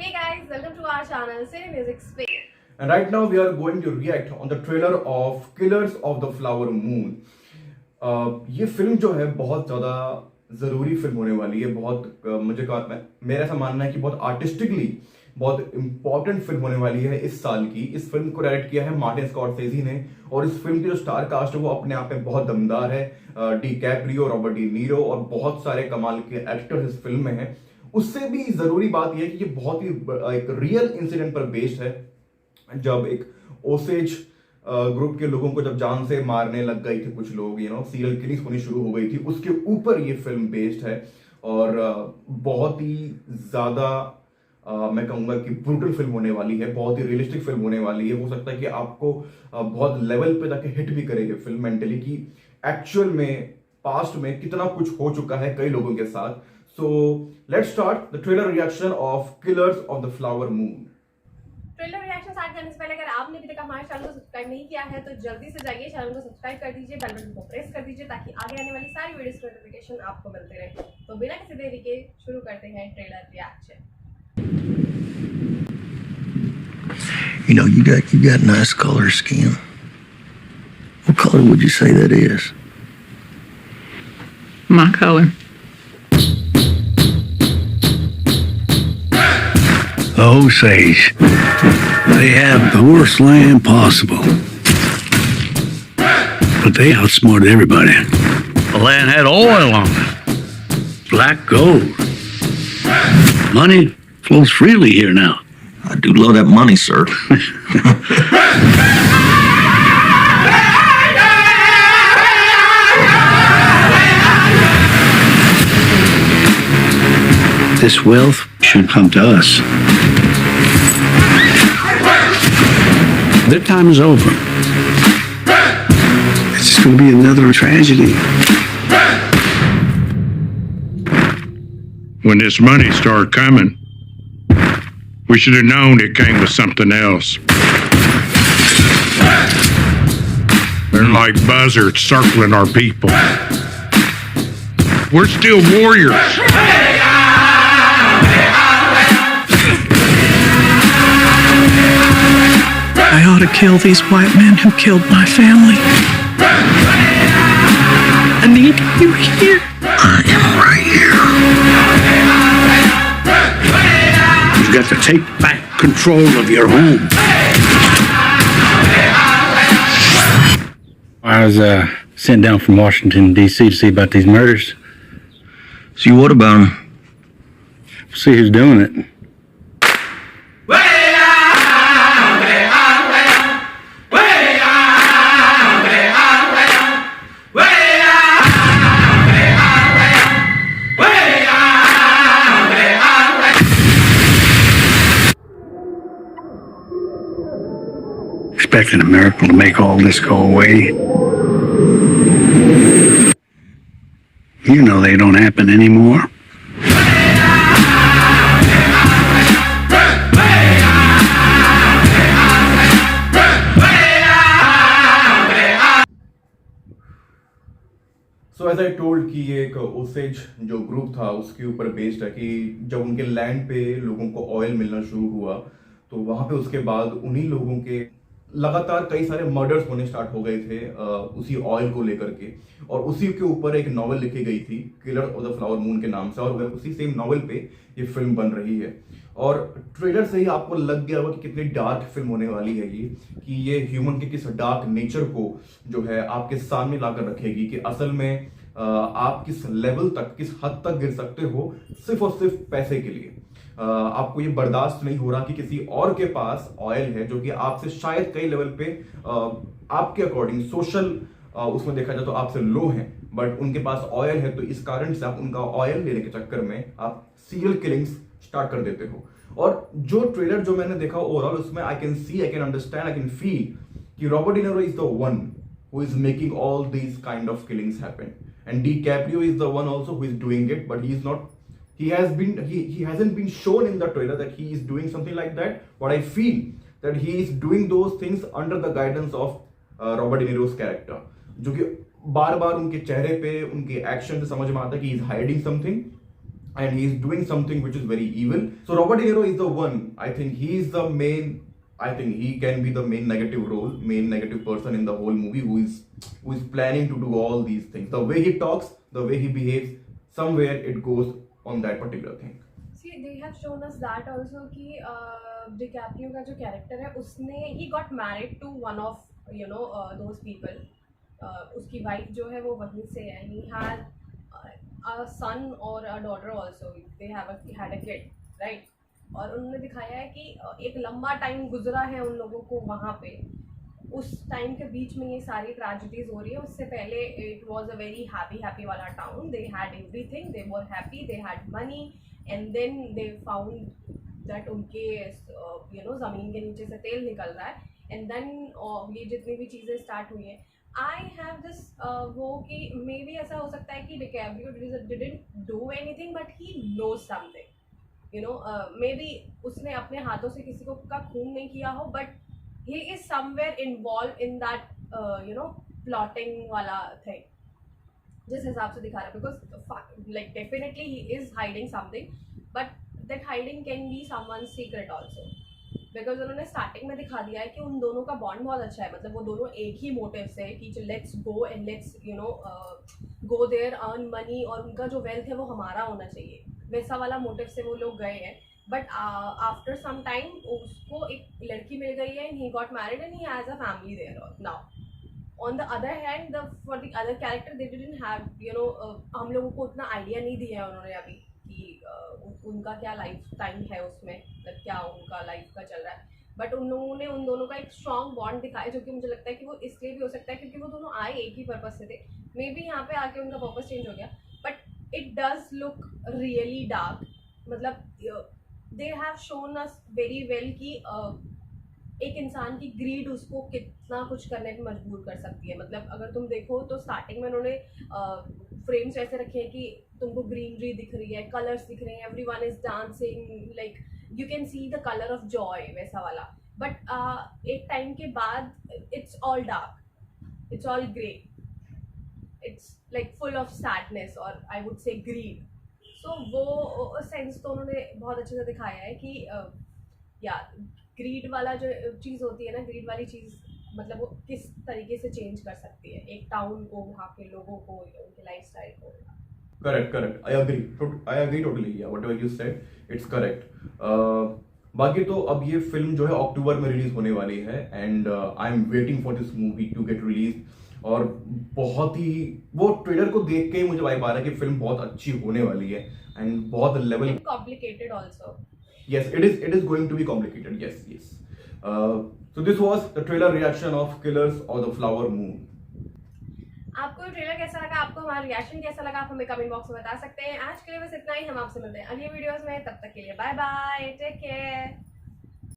Hey guys, welcome to our channel Cine Music Space. And right now we are going to react on the trailer of Killers of the Flower Moon. ये film जो है बहुत ज़्यादा ज़रूरी film होने वाली है। बहुत मेरा ऐसा मानना है कि बहुत आर्टिस्टिकली बहुत इंपॉर्टेंट फिल्म होने वाली है इस साल की। इस फिल्म को डायरेक्ट किया है मार्टिन स्कॉर्सेज़ी ने और इस फिल्म की जो स्टार कास्ट है वो अपने आप में बहुत दमदार है। D Caprio, Robert De Nero और बहुत सारे कमाल के एक्टर्स इस फिल्म में हैं। उससे भी ज़रूरी बात यह है कि ये बहुत ही एक रियल इंसिडेंट पर बेस्ड है, जब एक ओसेज ग्रुप के लोगों को जब जान से मारने लग गई थी कुछ लोग, सीरियल किलिंग्स होनी शुरू हो गई थी, उसके ऊपर ये फिल्म बेस्ड है। और बहुत ही ज़्यादा मैं कहूँगा कि ब्रूटल फिल्म होने वाली है, बहुत ही रियलिस्टिक फिल्म होने वाली है। हो सकता है कि आपको बहुत लेवल पे जाके हिट भी करे ये फिल्म मेंटली, कि एक्चुअल में पास्ट में कितना कुछ हो चुका है कई लोगों के साथ। So let's start the trailer reaction of killers of the flower moon. Trailer reaction start करने से पहले अगर आपने अभी तक हमारे चैनल को सब्सक्राइब नहीं किया है तो जल्दी से जाइए चैनल को सब्सक्राइब कर दीजिए, बेल बटन को प्रेस कर दीजिए ताकि आगे आने वाली सारी वीडियोस की नोटिफिकेशन आपको मिलते रहे। तो बिना किसी देरी के शुरू करते हैं trailer reaction. You know, you got nice color scheme. What color would you say that is? My color. The Osage. They have the worst land possible. But they outsmarted everybody. The land had oil on it. Black gold. Money flows freely here now. I do love that money, sir. This wealth should come to us. Their time is over. It's just going to be another tragedy. When this money started coming, we should have known it came with something else. They're like buzzards circling our people. We're still warriors. I ought to kill these white men who killed my family. I need you here. I am right here. You've got to take back control of your home. I was sent down from Washington, D.C. to see about these murders. See, what about him? See who's doing it. Expecting a miracle to make all this go away. You know they don't happen anymore. So as I told कि ये एक Osage जो group था उसके ऊपर based है, कि जब उनके लैंड पे लोगों को ऑयल मिलना शुरू हुआ तो वहाँ पे उसके बाद उन्हीं लोगों के लगातार कई सारे मर्डर्स होने स्टार्ट हो गए थे उसी ऑयल को लेकर के। और उसी के ऊपर एक नॉवल लिखी गई थी killer of the flower moon के नाम से, और वह उसी सेम नॉवल पे ये फिल्म बन रही है। और ट्रेलर से ही आपको लग गया होगा कि कितनी डार्क फिल्म होने वाली है ये, कि ये ह्यूमन के किस डार्क नेचर को जो है आपके सामने लाकर रखेगी, कि असल में आप किस लेवल तक, किस हद तक गिर सकते हो सिर्फ और सिर्फ पैसे के लिए। आपको ये बर्दाश्त नहीं हो रहा कि किसी और के पास ऑयल है जो कि आपसे शायद कई लेवल पे आपके अकॉर्डिंग सोशल उसमें देखा जाए तो आपसे लो है, बट उनके पास ऑयल है, तो इस कारण से आप उनका ऑयल लेने के चक्कर में आप सीरियल किलिंग्स स्टार्ट कर देते हो। और जो ट्रेलर जो मैंने देखा ओवरऑल, उसमें I can see, I can understand, I can feel कि Robert De Niro is the one who is making all these kind of killings happen, and DiCaprio is the one also who is doing it, but he is not, he hasn't been shown in the trailer that he is doing something like that, but I feel that he is doing those things under the guidance of Robert De Niro's character, जो कि बार बार उनके चेहरे पे, उनके action से समझ में आता है कि he is hiding something। and he is doing something which is very evil. So Robert De Niro is the one. I think he is the main. I think he can be the main negative role, main negative person in the whole movie who is planning to do all these things. The way he talks, the way he behaves, somewhere it goes on that particular thing. See, they have shown us that also कि DiCaprio का जो character है उसने he got married to one of those people. उसकी wife जो है वो वहीं से है. He had a son or a daughter also. They had a kid, right? और उन्होंने दिखाया है कि एक लंबा टाइम गुजरा है उन लोगों को वहाँ पे. उस टाइम के बीच में ये सारी ट्रेजेडीज हो रही है. उससे पहले it was a very happy वाला town. They had everything, they were happy, they had money, and then they found that उनके ज़मीन के नीचे से तेल निकल रहा है. एंड देन ये जितनी भी चीज़ें स्टार्ट हुई हैं, आई हैव दिस वो कि मे बी ऐसा हो सकता है कि DiCaprio didn't do anything but he knows something. Maybe उसने अपने हाथों से किसी को का खून नहीं किया हो, but he is somewhere involved in that plotting वाला thing जिस हिसाब से दिखा रहा है. because like definitely he is hiding something, but that hiding can be someone's secret also, because उन्होंने स्टार्टिंग में दिखा दिया है कि उन दोनों का बॉन्ड बहुत अच्छा है. मतलब वो दोनों एक ही मोटिव से है कि let's go and let's go there, earn money, और उनका जो वेल्थ है वो हमारा होना चाहिए, वैसा वाला मोटिव से वो लोग गए हैं. बट आफ्टर सम टाइम उसको एक लड़की मिल गई है and he got married and he has a family there now. On the other hand for the other character they didn't have हम लोगों को उतना आइडिया नहीं दिया है उन्होंने अभी कि उनका क्या लाइफ टाइम है उसमें, मतलब क्या उनका लाइफ का चल रहा है. बट उन लोगों ने उन दोनों का एक स्ट्रॉन्ग बॉन्ड दिखाया, जो कि मुझे लगता है कि वो इसलिए भी हो सकता है क्योंकि वो दोनों आए एक ही पर्पस से थे. मे बी यहाँ पे आके उनका पर्पस चेंज हो गया, but it does look really dark. मतलब they have shown us very well कि एक इंसान की ग्रीड उसको कितना कुछ करने पे मजबूर कर सकती है. मतलब अगर तुम देखो तो स्टार्टिंग में उन्होंने फ्रेम्स ऐसे रखे हैं कि तुमको ग्रीनरी दिख रही है, कलर्स दिख रहे हैं, everyone is dancing, like you can see the colour of Joy, वैसा वाला. बट एक टाइम के बाद it's all dark, it's all grey, it's like full of sadness और आई वुड से ग्रीड. सो वो सेंस तो उन्होंने बहुत अच्छे से दिखाया है कि या ग्रीड वाला जो चीज़ होती है ना, ग्रीड वाली चीज़ मतलब वो किस तरीके से चेंज कर सकती है एक टाउन को, वहाँ के लोगों को, उनके लाइफस्टाइल को. Correct. I agree totally. Whatever you said, it's correct. बाकी तो अब ये फिल्म जो है अक्टूबर में रिलीज होने वाली है and I am waiting for this movie to get release. और बहुत ही वो ट्रेलर को देख के ही मुझे वाइब आ रहा है कि फिल्म बहुत अच्छी होने वाली है एंड बहुत level complicated also. Yes, it is going to be complicated. Yes. So this was the trailer reaction of Killers of the Flower Moon. आपको ट्रेलर कैसा लगा, आपको हमारा रिएक्शन कैसा लगा, आप हमें कमेंट बॉक्स में बता सकते हैं. आज के लिए बस इतना ही. हम आपसे मिलते हैं अगली वीडियोस में. तब तक के लिए बाय बाय, टेक केयर.